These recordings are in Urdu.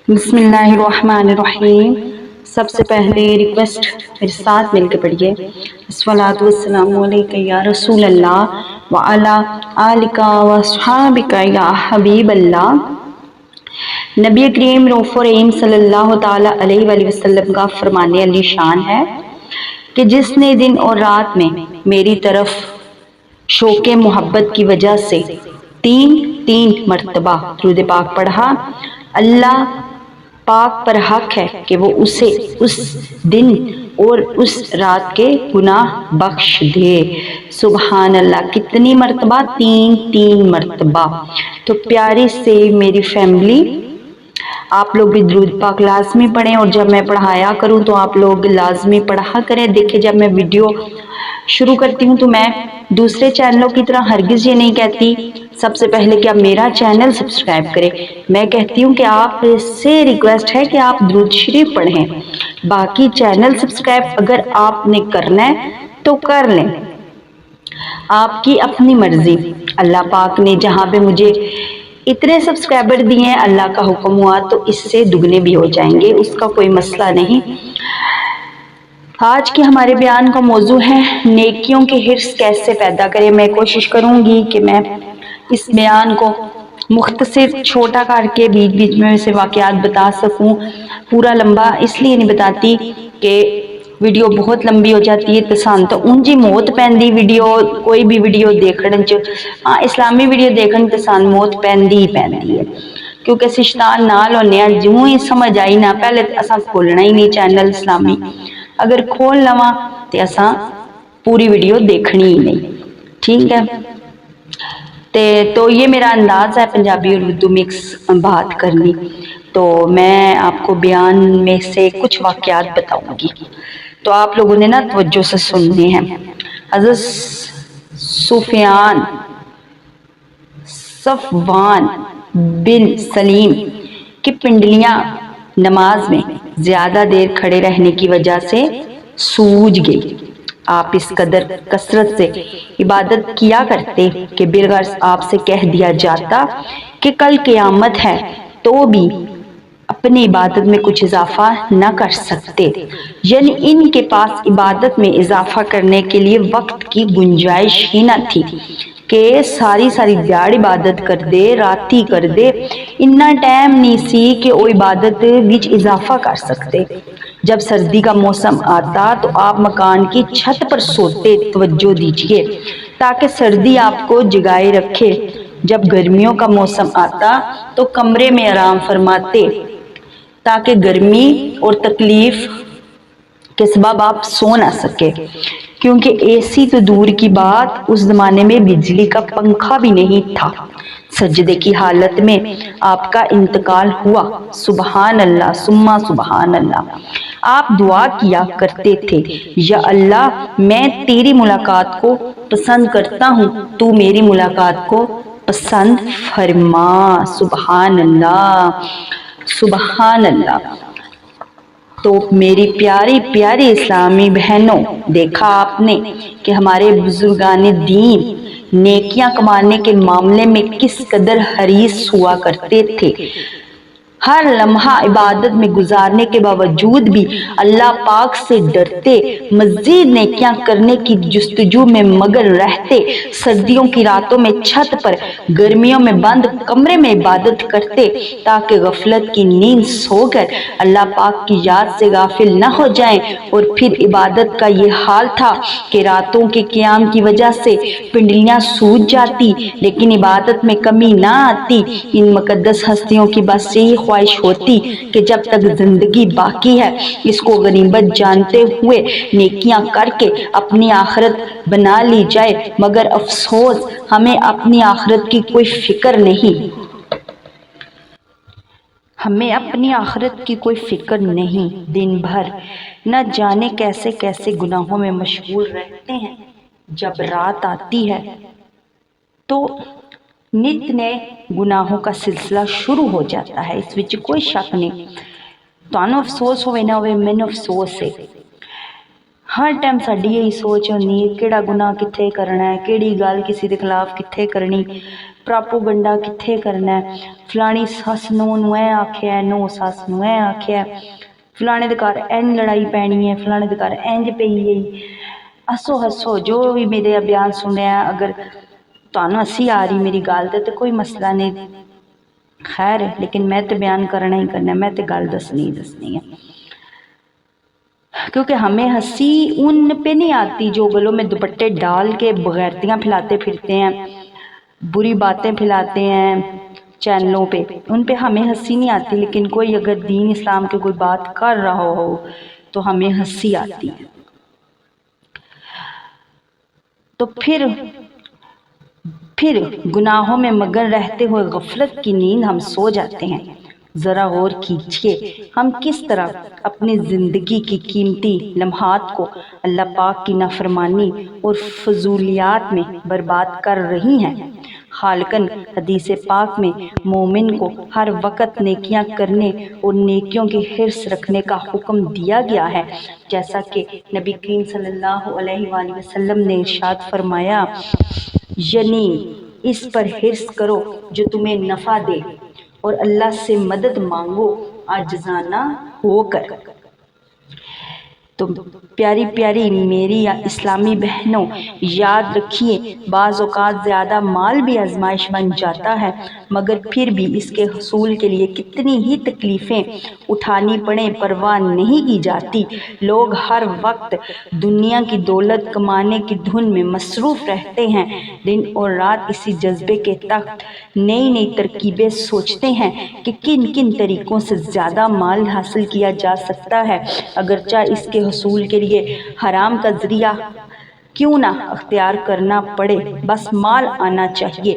بسم اللہ الرحمن الرحیم۔ سب سے پہلے ریکویسٹ میرے ساتھ مل کے پڑھیے، الصلاۃ والسلام علیک یا رسول اللہ وعلی آلک واصحابک یا حبیب اللہ۔ نبی کریم رؤوف رحیم صلی اللہ تعالی علیہ وآلہ وسلم کا فرمان علی شان ہے کہ جس نے دن اور رات میں میری طرف شوق محبت کی وجہ سے تین مرتبہ درود پاک پڑھا، اللہ پاک پر حق ہے کہ وہ اسے اس دن اور اس رات کے گناہ بخش دے۔ سبحان اللہ، کتنی مرتبہ؟ تین مرتبہ۔ تو پیاری سے میری فیملی، آپ لوگ بھی درود پاک لازمی پڑھیں، اور جب میں پڑھایا کروں تو آپ لوگ لازمی پڑھا کریں۔ دیکھیں، جب میں ویڈیو شروع کرتی ہوں تو میں دوسرے چینلوں کی طرح ہرگز یہ نہیں کہتی سب سے پہلے کہ آپ میرا چینل سبسکرائب کریں، میں کہتی ہوں کہ آپ سے ریکویسٹ ہے کہ آپ درود شریف پڑھیں۔ باقی چینل سبسکرائب اگر آپ نے کرنا ہے تو کر لیں، آپ کی اپنی مرضی۔ اللہ پاک نے جہاں پہ مجھے اتنے سبسکرائبر دیے ہیں، اللہ کا حکم ہوا تو اس سے دگنے بھی ہو جائیں گے، اس کا کوئی مسئلہ نہیں۔ آج کے ہمارے بیان کا موضوع ہے نیکیوں کی حرص کیسے پیدا کریں۔ میں کوشش کروں گی کہ میں اس بیان کو مختصر چھوٹا کر کے بیچ میں سے واقعات بتا سکوں۔ پورا لمبا اس لیے نہیں بتاتی کہ ویڈیو بہت لمبی ہو جاتی ہے تو سان تو انجی موت پیندی ویڈیو، کوئی بھی ویڈیو دیکھنے اسلامی ویڈیو دیکھنے تو سان موت پیندی ہی پیندی ہے، کیونکہ سشتان نال ہونے ہیں۔ جوں ہی سمجھ آئی نہ پہلے اساں کھولنا ہی نہیں چینل اسلامی، اگر کھول لواں تو اساں پوری ویڈیو دیکھنی ہی نہیں، ٹھیک ہے۔ تو یہ میرا انداز ہے پنجابی اور اردو مکس بات کرنی، تو میں آپ کو بیان میں سے کچھ واقعات بتاؤں گی، تو آپ لوگوں نے نا توجہ سے سننے ہیں۔ حضرت صفوان بن سلیم کی پنڈلیاں نماز میں زیادہ دیر کھڑے رہنے کی وجہ سے سوج گئی۔ آپ اس قدر کثرت سے عبادت کیا کرتے کہ بالغرض آپ سے کہہ دیا جاتا کہ کل قیامت ہے تو بھی اپنی عبادت میں کچھ اضافہ نہ کر سکتے، یعنی ان کے پاس عبادت میں اضافہ کرنے کے لیے وقت کی گنجائش ہی نہ تھی کہ ساری دیار عبادت کر دے، راتی کر دے، اتنا ٹائم نہیں سی کہ وہ عبادت وچ اضافہ کر سکتے۔ جب سردی کا موسم آتا تو آپ مکان کی چھت پر سوتے، توجہ دیجئے، تاکہ سردی آپ کو جگائے رکھے۔ جب گرمیوں کا موسم آتا تو کمرے میں آرام فرماتے تاکہ گرمی اور تکلیف کے سبب آپ سو نہ سکے، کیونکہ اے سی تو دور کی بات، اس زمانے میں بجلی کا پنکھا بھی نہیں تھا۔ سجدے کی حالت میں آپ کا انتقال ہوا۔ سبحان اللہ ثم سبحان اللہ۔ آپ دعا کیا کرتے تھے، یا اللہ میں تیری ملاقات کو پسند کرتا ہوں، تو میری ملاقات کو پسند فرما۔ سبحان اللہ سبحان اللہ۔ تو میری پیاری اسلامی بہنوں، دیکھا آپ نے کہ ہمارے بزرگان دین نیکیاں کمانے کے معاملے میں کس قدر حریص ہوا کرتے تھے۔ ہر لمحہ عبادت میں گزارنے کے باوجود بھی اللہ پاک سے ڈرتے، مزید نیکیاں کرنے کی جستجو میں مگن رہتے، سردیوں کی راتوں میں چھت پر، گرمیوں میں بند کمرے میں عبادت کرتے تاکہ غفلت کی نیند سو کر اللہ پاک کی یاد سے غافل نہ ہو جائیں۔ اور پھر عبادت کا یہ حال تھا کہ راتوں کے قیام کی وجہ سے پنڈلیاں سوج جاتی لیکن عبادت میں کمی نہ آتی۔ ان مقدس ہستیوں کی بس یہی خواہش ہوتی کہ جب تک زندگی باقی ہے اس کو غنیمت جانتے ہوئے نیکیاں کر کے اپنی آخرت بنا لی جائے، مگر افسوس ہمیں اپنی آخرت کی کوئی فکر نہیں۔ ہمیں اپنی آخرت کی کوئی فکر نہیں، دن بھر نہ جانے کیسے گناہوں میں مشغول رہتے ہیں۔ جب رات آتی ہے تو نت نئے گناہوں کا سلسلہ شروع ہو جاتا ہے، اس وچ کوئی شک نہیں۔ تانوں افسوس ہوئے نہ ہوئے، مینوں افسوس ہے۔ ہر ٹائم ساڈی یہی سوچ ہوندی ہے کیڑا گناہ کتھے کرنا ہے، کیڑی گل کسی دے خلاف کتھے کرنی، پراپوگنڈا کتھے کرنا ہے، فلانی سس نو اے آکھیا ہے، نو سس نو اے آکھیا ہے، فلانے دے گھر این لڑائی پینی ہے، فلانے دے گھر اینج پئی گئی۔ ہسو ہسو جو بھی میرے بیان سنیا، اگر تانوں ہسی آ رہی میری گل تے کوئی مسئلہ نہیں، خیر ہے، لیکن میں تے بیان کرنا ہی کرنا ہے، میں تے گل دسنی ہی دسنی ہے، کیونکہ ہمیں ہنسی ان پہ نہیں آتی جو گلوں میں دوپٹے ڈال کے بغیرتیاں پھیلاتے پھرتے ہیں، بری باتیں پھیلاتے ہیں چینلوں پہ، ان پہ ہمیں ہنسی نہیں آتی، لیکن کوئی اگر دین اسلام کے کوئی بات کر رہا ہو تو ہمیں ہنسی آتی ہے۔ تو پھر گناہوں میں مگن رہتے ہوئے غفلت کی نیند ہم سو جاتے ہیں۔ ذرا غور کیجئے ہم کس طرح اپنی زندگی کی قیمتی لمحات کو اللہ پاک کی نافرمانی اور فضولیات میں برباد کر رہی ہیں۔ خالقاً حدیث پاک میں مومن کو ہر وقت نیکیاں کرنے اور نیکیوں کی حرص رکھنے کا حکم دیا گیا ہے، جیسا کہ نبی کریم صلی اللہ علیہ وآلہ وسلم نے ارشاد فرمایا، یعنی اس پر حرص کرو جو تمہیں نفع دے اور اللہ سے مدد مانگو عاجزانہ ہو کر۔ تو پیاری پیاری میری اسلامی بہنوں، یاد رکھیے بعض اوقات زیادہ مال بھی آزمائش بن جاتا ہے، مگر پھر بھی اس کے حصول کے لیے کتنی ہی تکلیفیں اٹھانی پڑیں پرواہ نہیں کی جاتی۔ لوگ ہر وقت دنیا کی دولت کمانے کی دھن میں مصروف رہتے ہیں، دن اور رات اسی جذبے کے تحت نئی نئی ترکیبیں سوچتے ہیں کہ کن کن طریقوں سے زیادہ مال حاصل کیا جا سکتا ہے، اگرچہ اس کے حصول کے لیے حرام کا ذریعہ کیوں نہ اختیار کرنا پڑے، بس مال آنا چاہیے،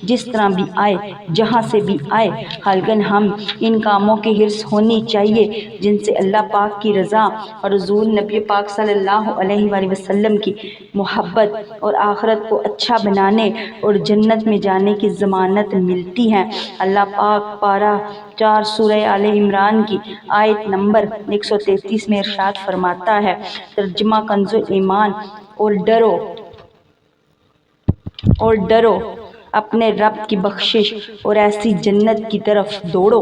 جس طرح بھی آئے، جہاں سے بھی آئے۔ خالقاً ہم ان کاموں کی حرص ہونی چاہیے جن سے اللہ پاک کی رضا اور حضور نبی پاک صلی اللہ علیہ وآلہ وسلم کی محبت اور آخرت کو اچھا بنانے اور جنت میں جانے کی ضمانت ملتی ہے۔ اللہ پاک پارہ 4 سورہ آل عمران کی آیت نمبر 133 میں ارشاد فرماتا ہے، ترجمہ کنز ایمان، اور ڈرو اپنے رب کی بخشش اور ایسی جنت کی طرف دوڑو،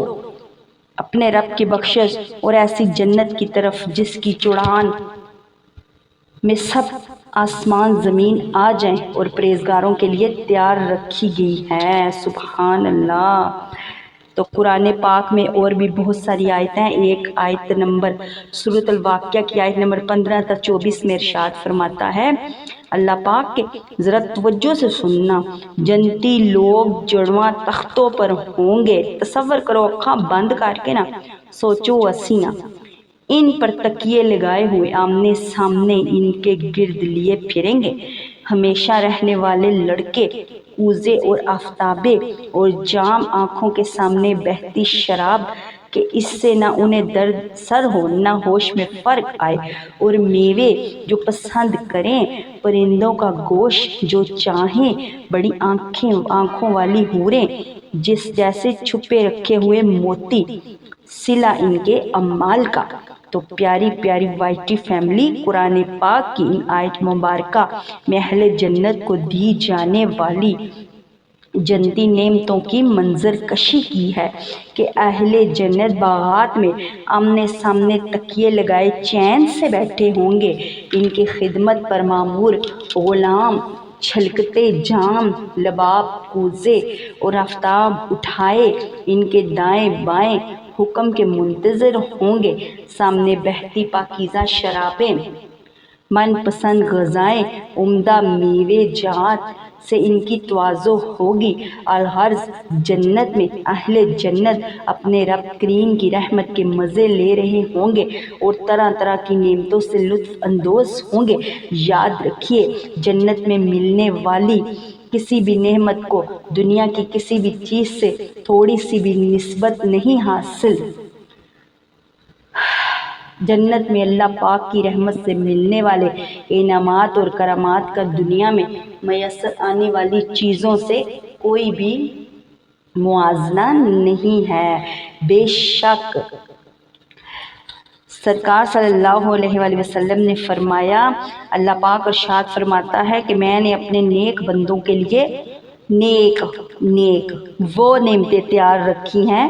اپنے رب کی بخشش اور ایسی جنت کی طرف جس کی چڑھان میں سب آسمان زمین آ جائیں اور پرہیزگاروں کے لیے تیار رکھی گئی ہے۔ سبحان اللہ۔ تو قرآن پاک میں اور بھی بہت ساری آیتیں ہیں۔ ایک آیت نمبر سورۃ الواقعہ کی آیت نمبر 15 تا 24 میں ارشاد فرماتا ہے، اللہ پاک کے ذرا توجہ سے سننا، جنتی لوگ جڑواں تختوں پر ہوں گے، تصور کرو، اکھاں بند کر کے نا سوچو، اسینا ان پر تکیے لگائے ہوئے آمنے سامنے ان کے گرد لیے پھریں گے، ہمیشہ رہنے والے لڑکے، کوزے اور آفتابے اور جام آنکھوں کے سامنے بہتی شراب کہ اس سے نہ انہیں درد سر ہو نہ ہوش میں فرق آئے، اور میوے جو پسند کریں، پرندوں کا گوشت جو چاہیں، بڑی آنکھوں والی حوریں جیسے چھپے رکھے ہوئے موتی، صلہ ان کے اعمال کا۔ تو پیاری پیاری وائی ٹی فیملی، قرآن پاک کی ان آیت مبارکہ میں اہل جنت کو دی جانے والی جنتی نعمتوں کی منظر کشی کی ہے کہ اہل جنت باغات میں آمنے سامنے تکیے لگائے چین سے بیٹھے ہوں گے، ان کی خدمت پر مامور غلام چھلکتے جام، لباب، کوزے اور آفتاب اٹھائے ان کے دائیں بائیں حکم کے منتظر ہوں گے، سامنے بہتی پاکیزہ شرابیں، من پسند غذائیں، عمدہ میوے جات سے ان کی تواضع ہوگی۔ الغرض جنت میں اہل جنت اپنے رب کریم کی رحمت کے مزے لے رہے ہوں گے اور طرح طرح کی نعمتوں سے لطف اندوز ہوں گے۔ یاد رکھیے، جنت میں ملنے والی کسی بھی نعمت کو دنیا کی کسی بھی چیز سے تھوڑی سی بھی نسبت نہیں حاصل۔ جنت میں اللہ پاک کی رحمت سے ملنے والے انعامات اور کرامات کا دنیا میں میسر آنے والی چیزوں سے کوئی بھی موازنہ نہیں ہے۔ بے شک سرکار صلی اللہ علیہ وآلہ وسلم نے فرمایا، اللہ پاک ارشاد فرماتا ہے کہ میں نے اپنے نیک بندوں کے لیے نیک وہ نعمتیں تیار رکھی ہیں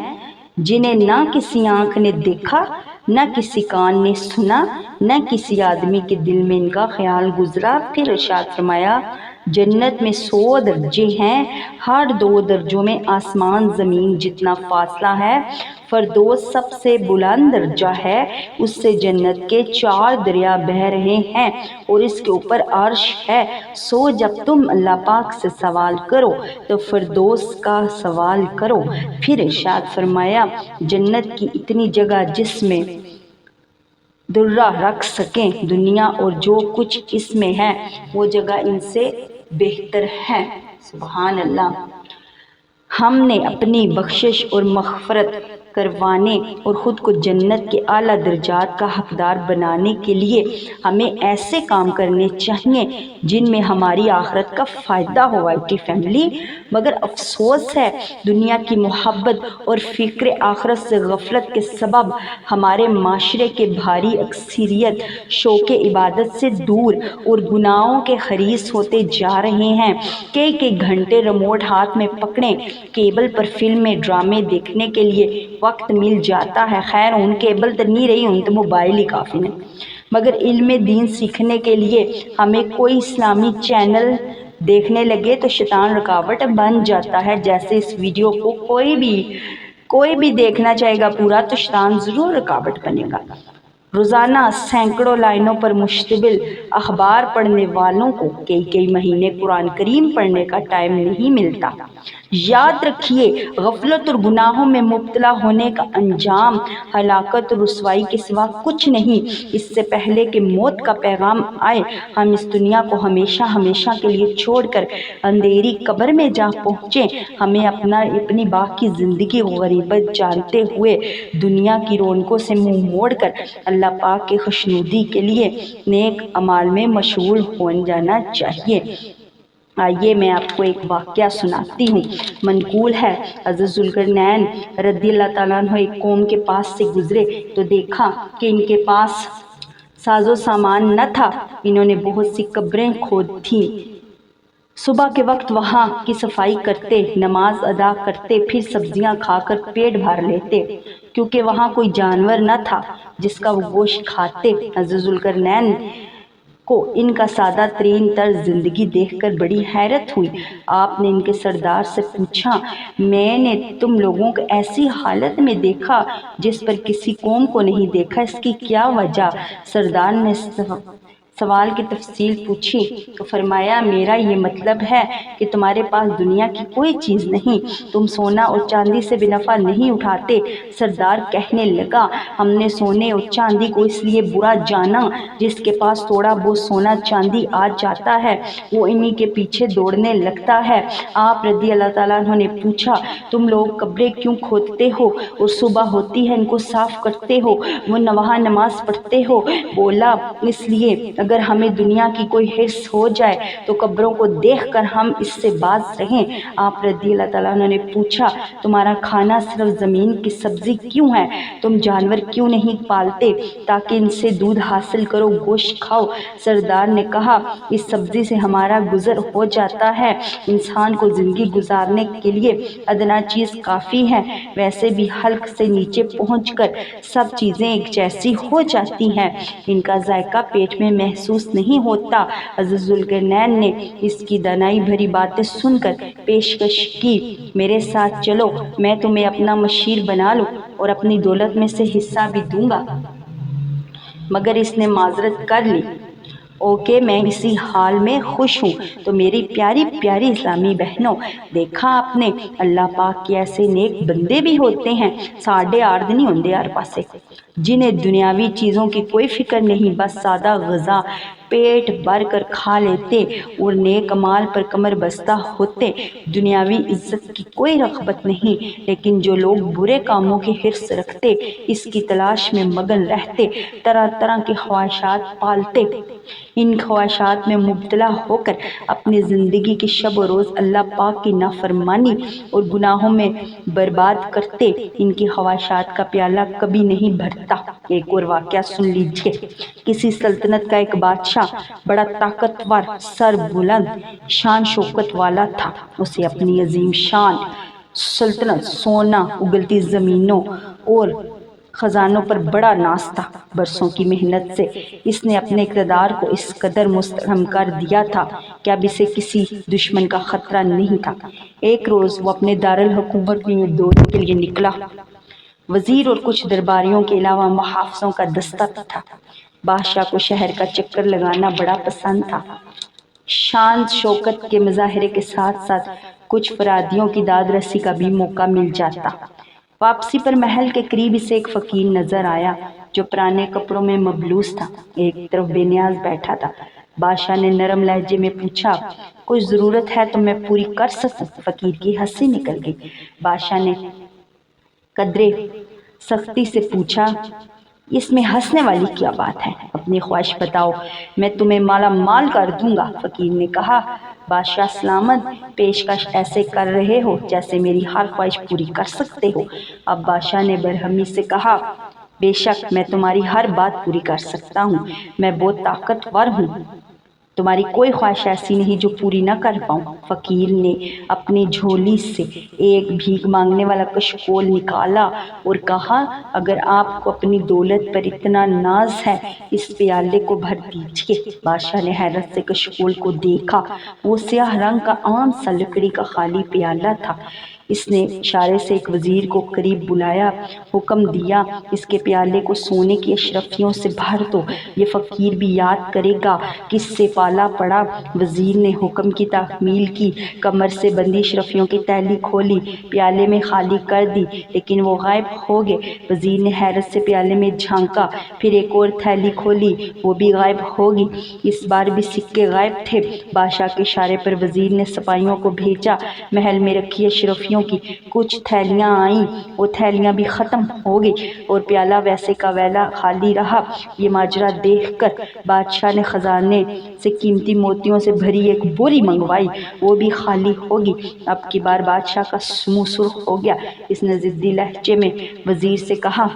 جنہیں نہ کسی آنکھ نے دیکھا، نہ کسی کان نے سنا، نہ کسی آدمی کے دل میں ان کا خیال گزرا۔ پھر ارشاد فرمایا، جنت میں 100 درجے ہیں، ہر 2 درجوں میں آسمان زمین جتنا فاصلہ ہے۔ فردوس سب سے بلند درجہ ہے، اس سے جنت کے 4 دریا بہہ رہے ہیں اور اس کے اوپر عرش ہے۔ سو جب تم اللہ پاک سے سوال کرو تو فردوس کا سوال کرو۔ پھر ارشاد فرمایا، جنت کی اتنی جگہ جس میں درہ رکھ سکیں دنیا اور جو کچھ اس میں ہے وہ جگہ ان سے بہتر ہے۔ سبحان اللہ۔ ہم نے اپنی بخشش اور مغفرت کروانے اور خود کو جنت کے اعلیٰ درجات کا حقدار بنانے کے لیے ہمیں ایسے کام کرنے چاہیے جن میں ہماری آخرت کا فائدہ ہو۔ کی فیملی، مگر افسوس ہے دنیا کی محبت اور فکر آخرت سے غفلت کے سبب ہمارے معاشرے کے بھاری اکثریت شوق عبادت سے دور اور گناہوں کے خریش ہوتے جا رہے ہیں۔ کئی گھنٹے ریموٹ ہاتھ میں پکڑے کیبل پر فلمیں ڈرامے دیکھنے کے لیے وقت مل جاتا ہے۔ خیر ان کیبل تو نہیں رہی، ان تو موبائل ہی کافی ہے، مگر علم دین سیکھنے کے لیے ہمیں کوئی اسلامی چینل دیکھنے لگے تو شیطان رکاوٹ بن جاتا ہے۔ جیسے اس ویڈیو کو کوئی بھی دیکھنا چاہے گا پورا تو شیطان ضرور رکاوٹ بنے گا۔ روزانہ سینکڑوں لائنوں پر مشتمل اخبار پڑھنے والوں کو کئی مہینے قرآن کریم پڑھنے کا ٹائم نہیں ملتا۔ یاد رکھیے، غفلت اور گناہوں میں مبتلا ہونے کا انجام ہلاکت اور رسوائی کے سوا کچھ نہیں۔ اس سے پہلے کہ موت کا پیغام آئے ہم اس دنیا کو ہمیشہ کے لیے چھوڑ کر اندھیری قبر میں جا پہنچیں، ہمیں اپنی باقی زندگی غریبت جانتے ہوئے دنیا کی رونقوں سے منہ موڑ کر اللہ پاک کی خوشنودی کے لیے نیک اعمال میں مشغول ہو جانا چاہیے۔ آئیے میں آپ کو ایک واقعہ سناتی ہوں۔ منقول ہے حضرت ذوالقرنین رضی اللہ تعالیٰ عنہ ایک قوم کے پاس سے گزرے تو دیکھا کہ ان کے پاس ساز و سامان نہ تھا۔ انہوں نے بہت سی قبریں کھود تھیں۔ صبح کے وقت وہاں کی صفائی کرتے، نماز ادا کرتے، پھر سبزیاں کھا کر پیٹ بھر لیتے، کیونکہ وہاں کوئی جانور نہ تھا جس کا وہ گوشت کھاتے۔ حضرت ذوالقرنین کو ان کا سادہ ترین طرز زندگی دیکھ کر بڑی حیرت ہوئی۔ آپ نے ان کے سردار سے پوچھا، میں نے تم لوگوں کو ایسی حالت میں دیکھا جس پر کسی قوم کو نہیں دیکھا، اس کی کیا وجہ؟ سردار نے سوال کی تفصیل پوچھی تو فرمایا، میرا یہ مطلب ہے کہ تمہارے پاس دنیا کی کوئی چیز نہیں، تم سونا اور چاندی سے بھی نفع نہیں اٹھاتے۔ سردار کہنے لگا، ہم نے سونے اور چاندی کو اس لیے برا جانا، جس کے پاس تھوڑا بہت سونا چاندی آ جاتا ہے وہ انہی کے پیچھے دوڑنے لگتا ہے۔ آپ رضی اللہ تعالیٰ عنہ نے پوچھا، تم لوگ قبریں کیوں کھودتے ہو اور صبح ہوتی ہے ان کو صاف کرتے ہو، وہ وہاں نماز پڑھتے ہو؟ بولا، اس لیے اگر ہمیں دنیا کی کوئی حرص ہو جائے تو قبروں کو دیکھ کر ہم اس سے باز رہیں۔ آپ رضی اللہ تعالیٰ عنہ نے پوچھا، تمہارا کھانا صرف زمین کی سبزی کیوں ہے؟ تم جانور کیوں نہیں پالتے تاکہ ان سے دودھ حاصل کرو، گوشت کھاؤ؟ سردار نے کہا، اس سبزی سے ہمارا گزر ہو جاتا ہے، انسان کو زندگی گزارنے کے لیے ادنا چیز کافی ہے، ویسے بھی حلق سے نیچے پہنچ کر سب چیزیں ایک جیسی ہو جاتی ہیں، ان کا ذائقہ پیٹ میں محسوس نہیں ہوتا۔ حضرت ذوالقرنین نے اس کی دانائی بھری باتیں سن کر پیشکش کی، میرے ساتھ چلو، میں تمہیں اپنا مشیر بنا لوں اور اپنی دولت میں سے حصہ بھی دوں گا۔ مگر اس نے معذرت کر لی، اوکے، میں اسی حال میں خوش ہوں۔ تو میری پیاری پیاری اسلامی بہنوں، دیکھا آپ نے، اللہ پاک کے ایسے نیک بندے بھی ہوتے ہیں، ساڈے آرد نہیں ہوندے ہر پاسے، جنہیں دنیاوی چیزوں کی کوئی فکر نہیں، بس سادہ غذا پیٹ بھر کر کھا لیتے اور نیک اعمال پر کمر بستہ ہوتے، دنیاوی عزت کی کوئی رغبت نہیں۔ لیکن جو لوگ برے کاموں کی حرص رکھتے، اس کی تلاش میں مگن رہتے، طرح طرح کی خواہشات پالتے، ان خواہشات میں مبتلا ہو کر اپنی زندگی کی شب و روز اللہ پاک کی نافرمانی اور گناہوں میں برباد کرتے، ان کی خواہشات کا پیالہ کبھی نہیں بھرتا۔ ایک اور واقعہ سن لیجیے۔ کسی سلطنت کا ایک بادشاہ بڑا طاقتور، سر بلند، شان شوکت والا تھا۔ اسے اپنی عظیم شان سلطنت، سونا، اگلتی زمینوں اور خزانوں پر بڑا ناز تھا۔ برسوں کی محنت سے اس نے اپنے اقتدار کو اس قدر مستحکم کر دیا تھا کہ اب اسے کسی دشمن کا خطرہ نہیں تھا۔ ایک روز وہ اپنے دارالحکومت میں دورے کے لیے نکلا۔ وزیر اور کچھ درباریوں کے علاوہ محافظوں کا دستہ بھی تھا۔ بادشاہ کو شہر کا چکر لگانا بڑا پسند تھا۔ شان شوکت کے مظاہرے کے ساتھ ساتھ کچھ فرادیوں کی داد رسی کا بھی موقع مل جاتا۔ واپسی پر محل کے قریب اسے ایک فقیر نظر آیا جو پرانے کپڑوں میں ملبوس تھا، ایک طرف بے نیاز بیٹھا تھا۔ بادشاہ نے نرم لہجے میں پوچھا، کوئی ضرورت ہے تو میں پوری کر سکوں؟ فقیر کی ہنسی نکل گئی۔ بادشاہ نے قدرے سختی سے پوچھا، اس میں ہنسنے والی کیا بات ہے؟ اپنی خواہش بتاؤ، میں تمہیں مالا مال کر دوں گا۔ فقیر نے کہا، بادشاہ سلامت، پیشکش ایسے کر رہے ہو جیسے میری ہر خواہش پوری کر سکتے ہو۔ اب بادشاہ نے برہمی سے کہا، بے شک میں تمہاری ہر بات پوری کر سکتا ہوں، میں بہت طاقتور ہوں، تمہاری کوئی خواہش ایسی نہیں جو پوری نہ کر پاؤں۔ فقیر نے اپنی جھولی سے ایک بھیک مانگنے والا کشکول نکالا اور کہا، اگر آپ کو اپنی دولت پر اتنا ناز ہے اس پیالے کو بھر دیجیے۔ بادشاہ نے حیرت سے کشکول کو دیکھا، وہ سیاہ رنگ کا عام سا لکڑی کا خالی پیالہ تھا۔ اس نے اشارے سے ایک وزیر کو قریب بلایا، حکم دیا، اس کے پیالے کو سونے کی اشرفیوں سے بھر دو، یہ فقیر بھی یاد کرے گا کس سے پالا پڑا۔ وزیر نے حکم کی تعمیل کی، کمر سے بندھی اشرفیوں کی تھیلی کھولی، پیالے میں خالی کر دی، لیکن وہ غائب ہو گئے۔ وزیر نے حیرت سے پیالے میں جھانکا، پھر ایک اور تھیلی کھولی، وہ بھی غائب ہو گئی، اس بار بھی سکے غائب تھے۔ بادشاہ کے اشارے پر وزیر نے سپاہیوں کو بھیجا، محل میں رکھی اشرفیوں کی کچھ تھیلیاں آئیں، وہ تھیلیاں بھی ختم ہو گئی اور پیالہ ویسے کا ویلا خالی رہا۔ یہ ماجرا دیکھ کر بادشاہ نے خزانے سے قیمتی موتیوں سے بھری ایک بوری منگوائی، وہ بھی خالی ہو گئی۔ اب کی بار بادشاہ کا منہ سرخ ہو گیا۔ اس نے ضدی لہجے میں وزیر سے کہا،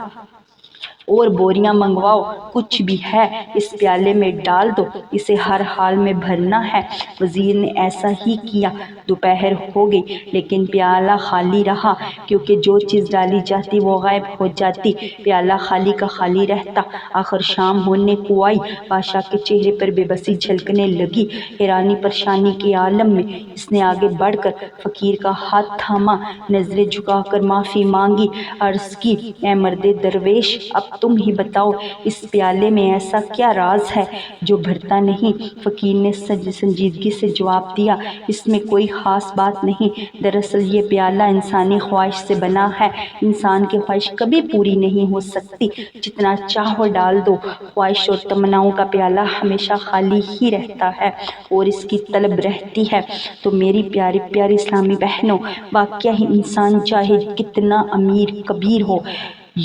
اور بوریاں منگواؤ، کچھ بھی ہے اس پیالے میں ڈال دو، اسے ہر حال میں بھرنا ہے۔ وزیر نے ایسا ہی کیا۔ دوپہر ہو گئی لیکن پیالہ خالی رہا، کیونکہ جو چیز ڈالی جاتی وہ غائب ہو جاتی، پیالہ خالی کا خالی رہتا۔ آخر شام ہونے کو آئی، بادشاہ کے چہرے پر بے بسی جھلکنے لگی۔ حیرانی پریشانی کے عالم میں اس نے آگے بڑھ کر فقیر کا ہاتھ تھاما، نظریں جھکا کر معافی مانگی، عرض کی، اے مرد درویش، اب تم ہی بتاؤ، اس پیالے میں ایسا کیا راز ہے جو بھرتا نہیں؟ فقیر نے سنجیدگی سے جواب دیا، اس میں کوئی خاص بات نہیں، دراصل یہ پیالہ انسانی خواہش سے بنا ہے، انسان کی خواہش کبھی پوری نہیں ہو سکتی، جتنا چاہو ڈال دو، خواہش اور تمناؤں کا پیالہ ہمیشہ خالی ہی رہتا ہے اور اس کی طلب رہتی ہے۔ تو میری پیاری پیاری اسلامی بہنوں، واقعی ہی انسان چاہے کتنا امیر کبیر ہو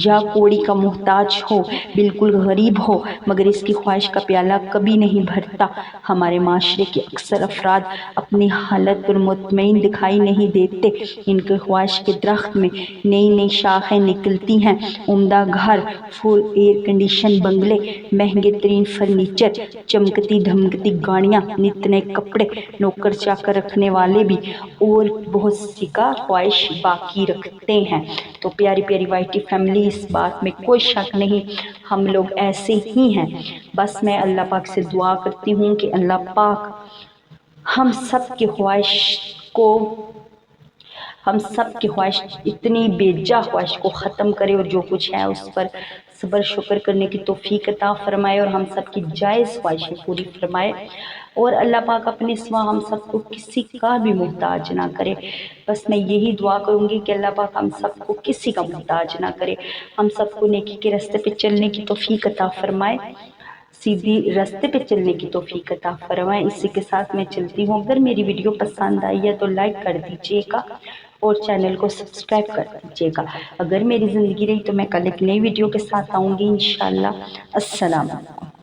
یا کوڑی کا محتاج ہو، بالکل غریب ہو، مگر اس کی خواہش کا پیالہ کبھی نہیں بھرتا۔ ہمارے معاشرے کے اکثر افراد اپنی حالت پر مطمئن دکھائی نہیں دیتے، ان کے خواہش کے درخت میں نئی نئی شاخیں نکلتی ہیں، عمدہ گھر، فل ایئر کنڈیشن بنگلے، مہنگے ترین فرنیچر، چمکتی دھمکتی گاڑیاں، نت نئے کپڑے، نوکر چاکر رکھنے والے بھی، اور بہت سی کا خواہش باقی رکھتے ہیں۔ تو پیاری پیاری وائی ٹی فیملی، اس بات میں کوئی شک نہیں، ہم لوگ ایسے ہی ہیں۔ بس میں اللہ پاک سے دعا کرتی ہوں کہ اللہ پاک ہم سب کی خواہش اتنی بے جا خواہش کو ختم کرے اور جو کچھ ہے اس پر صبر شکر کرنے کی توفیق عطا فرمائے اور ہم سب کی جائز خواہشیں پوری فرمائے، اور اللہ پاک اپنے سوا ہم سب کو کسی کا بھی محتاج نہ کرے۔ بس میں یہی دعا کروں گی کہ اللہ پاک ہم سب کو کسی کا محتاج نہ کرے، ہم سب کو نیکی کے راستے پہ چلنے کی توفیق عطا فرمائے، سیدھی راستے پہ چلنے کی توفیق عطا فرمائے۔ اسی کے ساتھ میں چلتی ہوں، اگر میری ویڈیو پسند آئی ہے تو لائک کر دیجیے گا اور چینل کو سبسکرائب کر دیجیے گا۔ اگر میری زندگی رہی تو میں کل ایک نئی ویڈیو کے ساتھ آؤں گی انشاءاللہ۔ السلام علیکم۔